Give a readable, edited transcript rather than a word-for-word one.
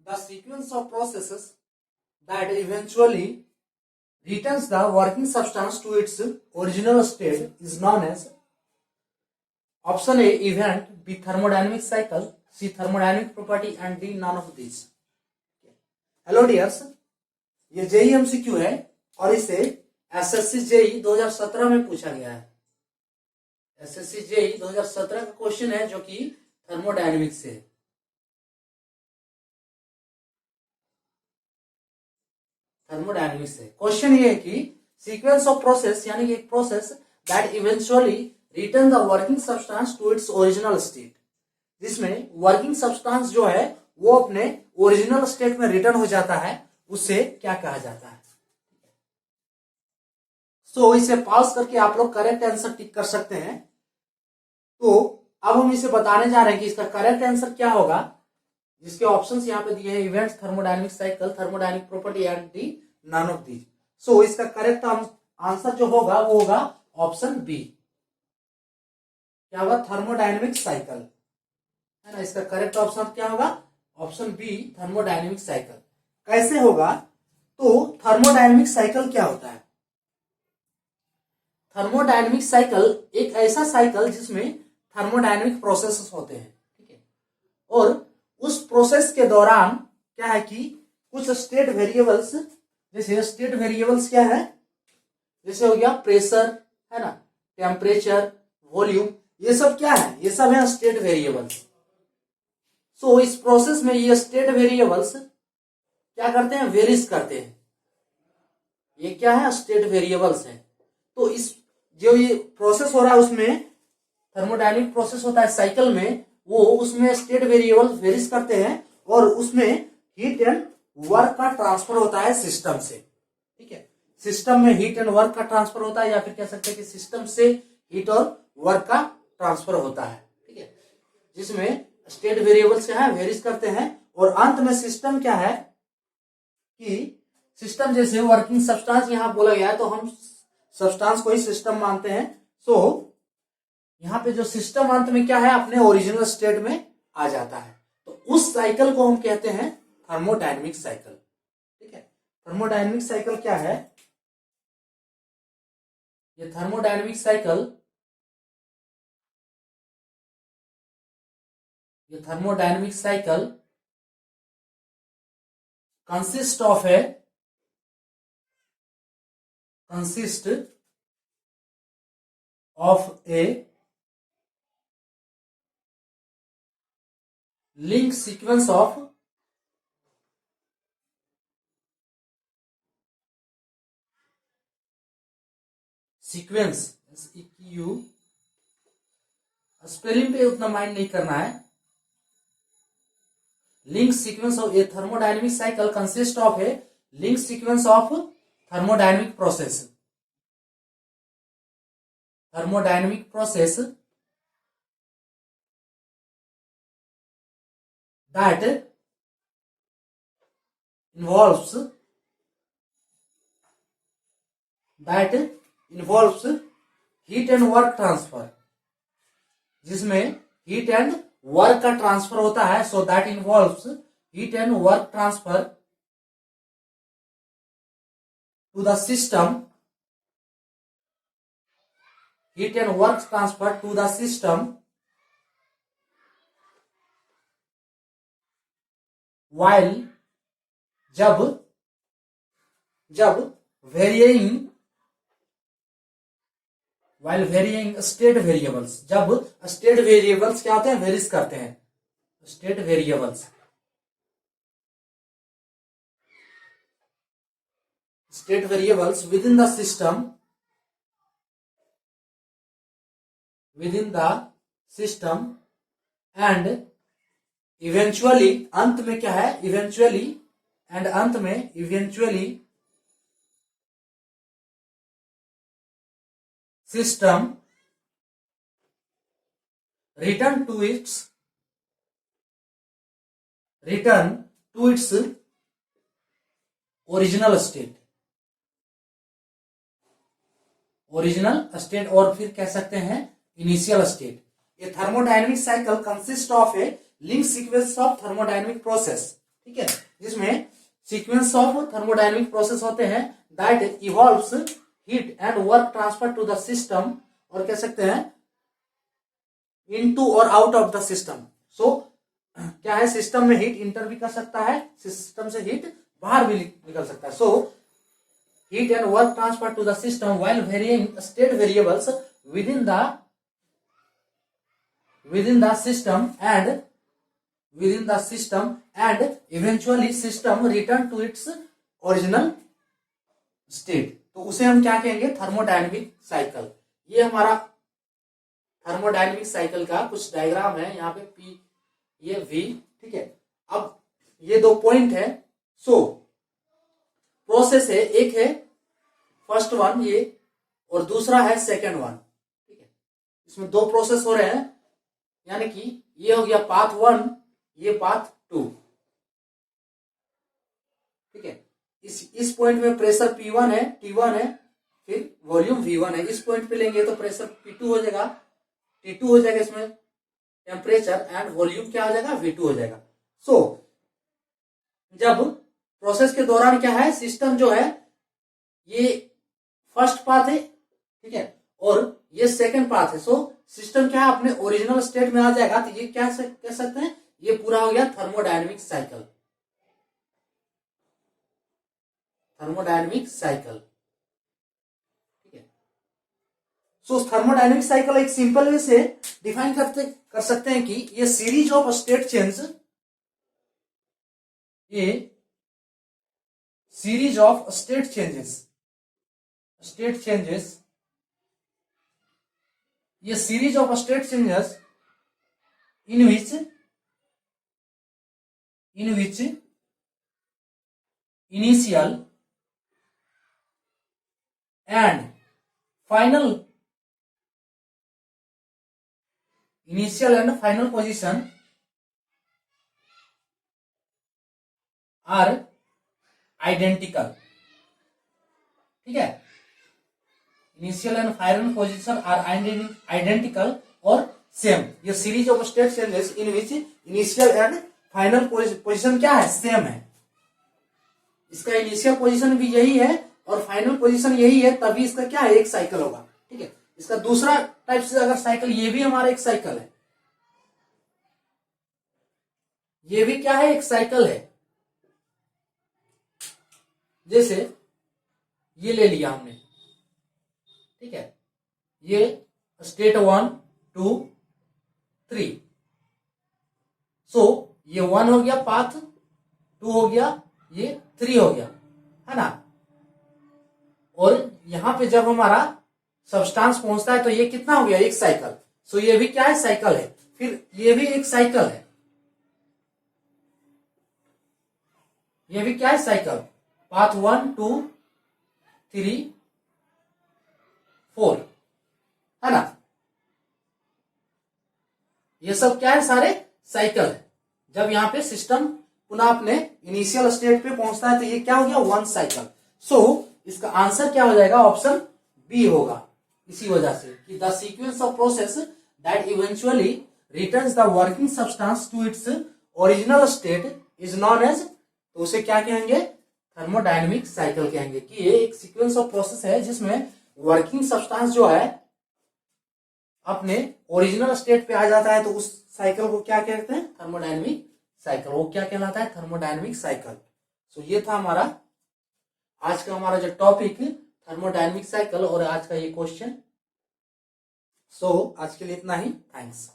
The sequence of processes that eventually returns the working substance to its original state is known as option A event, B thermodynamic cycle, C thermodynamic property and D none of these. Hello dears, ये JEE MCQ है और इसे SSC JE 2017 में पूछा गया है। SSC JE 2017 का question है जो कि थर्मोडायनेमिक्स से है। थर्मोडायनेमिक्स से क्वेश्चन ये है कि सीक्वेंस ऑफ प्रोसेस यानी कि एक process that eventually return the working substance to its original state, जिसमें वर्किंग सब्सटेंस जो है वो अपने ओरिजिनल स्टेट में रिटर्न हो जाता है, उसे क्या कहा जाता है। सो इसे पॉज करके आप लोग करेक्ट आंसर टिक कर सकते हैं। तो अब हम इसे बताने जा रहे हैं कि इसका करेक्ट आंसर क्या होगा, जिसके ऑप्शंस यहाँ पे दिए हैं events, thermodynamic cycle, thermodynamic property and the none of these. So इसका करेक्ट आंसर जो होगा वो होगा ऑप्शन बी। क्या होगा? थर्मोडायनेमिक साइकिल, है ना। इसका करेक्ट ऑप्शन क्या होगा? Option B, thermodynamic cycle. कैसे होगा? तो थर्मोडायनेमिक साइकिल क्या होता है? थर्मोडायनेमिक साइकिल एक ऐसा साइकिल जिसमें थर्मोडायनेमिक प्रोसेसेस होते हैं, ठीक है। और उस प्रोसेस के दौरान क्या है कि कुछ स्टेट वेरिएबल्स, जैसे स्टेट वेरिएबल्स क्या है, जैसे हो गया प्रेशर, है ना, टेम्परेचर, वॉल्यूम, ये सब क्या है? ये सब है स्टेट वेरिएबल्स। सो इस प्रोसेस में ये स्टेट वेरिएबल्स क्या करते हैं? वेरीज करते हैं। ये क्या है? स्टेट वेरिएबल्स है। तो इस जो ये प्रोसेस हो रहा है उसमें थर्मोडायनेमिक प्रोसेस होता है साइकिल में, वो उसमें स्टेट वेरिएबल वेरीज करते हैं और उसमें हीट एंड वर्क का ट्रांसफर होता है सिस्टम से, ठीक है। सिस्टम में हीट एंड वर्क का ट्रांसफर होता है, या फिर कह सकते हैं कि सिस्टम से हीट और वर्क का ट्रांसफर होता है, ठीक है, जिसमें स्टेट वेरिएबल्स क्या है? वेरीज करते हैं। और अंत में सिस्टम क्या है कि सिस्टम जैसे वर्किंग सब्सटेंस यहां बोला गया है, तो हम सब्सटेंस को ही सिस्टम मानते हैं। सो यहां पे जो सिस्टम अंत में क्या है? अपने ओरिजिनल स्टेट में आ जाता है। तो उस साइकिल को हम कहते हैं थर्मोडायनेमिक साइकिल, ठीक है। थर्मोडायनेमिक साइकिल क्या है? ये थर्मोडायनेमिक साइकिल, ये thermodynamic cycle consist of a link sequence of spelling पे उतना माइंड नहीं करना है। Link sequence of a thermodynamic cycle consist of a link sequence of thermodynamic process that involves heat and work transfer, जिसमें heat and work का transfer होता है। So that involves heat and work transfer to the system, heat and work transfer to the system while जब वेरिएइंग state variables, जब state variables क्या होते हैं? Varies करते हैं। State variables within the system and eventually, अंत में क्या है? Eventually system return to its original state, और फिर कह सकते हैं initial state. A thermodynamic cycle consist of a link sequence of thermodynamic process, ठीक है, जिसमें सीक्वेंस ऑफ थर्मोडायनेमिक प्रोसेस होते हैं that involves heat and work transfer to the system, और कह सकते हैं इनटू और आउट ऑफ द सिस्टम। सो क्या है, सिस्टम में हीट इंटर भी कर सकता है, सिस्टम से हीट बाहर भी निकल सकता है। So heat and work transfer to the system while varying state variables within the system and eventually system return to its original state। तो उसे हम क्या कहेंगे, थर्मोडायनेमिक साइकिल। ये हमारा थर्मोडायनेमिक साइकिल का कुछ डायग्राम है, यहाँ पे पी, ये वी, ठीक है। अब ये दो पॉइंट है। सो प्रोसेस है, एक है फर्स्ट वन ये, और दूसरा है सेकेंड वन, ठीक है। इसमें दो प्रोसेस हो रहे हैं, यानी कि ये हो गया पाथ 1, ये पाथ 2, ठीक है। इस पॉइंट में प्रेशर P1 है, T1 है, फिर वॉल्यूम V1 है। इस पॉइंट पे लेंगे तो प्रेशर P2 हो जाएगा, T2 हो जाएगा, इसमें टेम्परेचर एंड वॉल्यूम क्या हो जाएगा, V2 हो जाएगा। सो जब प्रोसेस के दौरान क्या है, सिस्टम जो है ये फर्स्ट पाथ है, ठीक है, और ये सेकंड पाथ है। सो सिस्टम क्या है, अपने ओरिजिनल स्टेट में आ जाएगा। तो ये क्या कह सकते हैं, ये पूरा हो गया थर्मोडायनेमिक साइकिल, थर्मोडायनेमिक साइकिल, ठीक है। सो थर्मोडायनेमिक साइकिल एक सिंपल वे से डिफाइन कर सकते हैं कि ये सीरीज ऑफ स्टेट चेंज, ये सीरीज ऑफ स्टेट चेंजेस, ये series of state changes in which initial and final position are identical, ठीक है। Initial and final position are identical और सेम। ये series of state changes in which initial and final position क्या है, same है। इसका initial position भी यही है और फाइनल पोजीशन यही है, तभी इसका क्या है, एक साइकिल होगा, ठीक है। इसका दूसरा टाइप से अगर साइकिल, ये भी हमारा एक साइकिल है, ये भी क्या है, एक साइकिल है। जैसे ये ले लिया हमने, ठीक है, ये स्टेट 1 2 3। सो ये 1 हो गया, पाथ 2 हो गया, ये 3 हो गया, है ना। और यहां पे जब हमारा सब्सटेंस पहुंचता है तो ये कितना हो गया, एक साइकिल। सो ये भी क्या है, साइकिल है। फिर ये भी एक साइकिल है, ये भी क्या है, साइकिल। पाथ 1 2 3 4, है ना। ये सब क्या है, सारे साइकिल है। जब यहां पे सिस्टम पुनः अपने इनिशियल स्टेट पे पहुंचता है तो ये क्या हो गया, 1 साइकिल। सो इसका आंसर क्या हो जाएगा, ऑप्शन बी होगा। इसी वजह से कि the sequence of process that eventually returns the working substance to its original state is known as, तो उसे क्या कहेंगे, थर्मोडायनेमिक साइकिल कहेंगे। कि ये एक सीक्वेंस ऑफ प्रोसेस है जिसमें वर्किंग सब्सटेंस जो है अपने ओरिजिनल स्टेट पे आ जाता है, तो उस साइकिल को क्या कहते हैं, थर्मोडायनेमिक साइकिल। वो क्या कहलाता है, थर्मोडायनेमिक साइकिल। सो ये था हमारा आज का हमारा जो टॉपिक, थर्मोडायनेमिक साइकिल, और आज का ये क्वेश्चन। सो आज के लिए इतना ही, थैंक्स।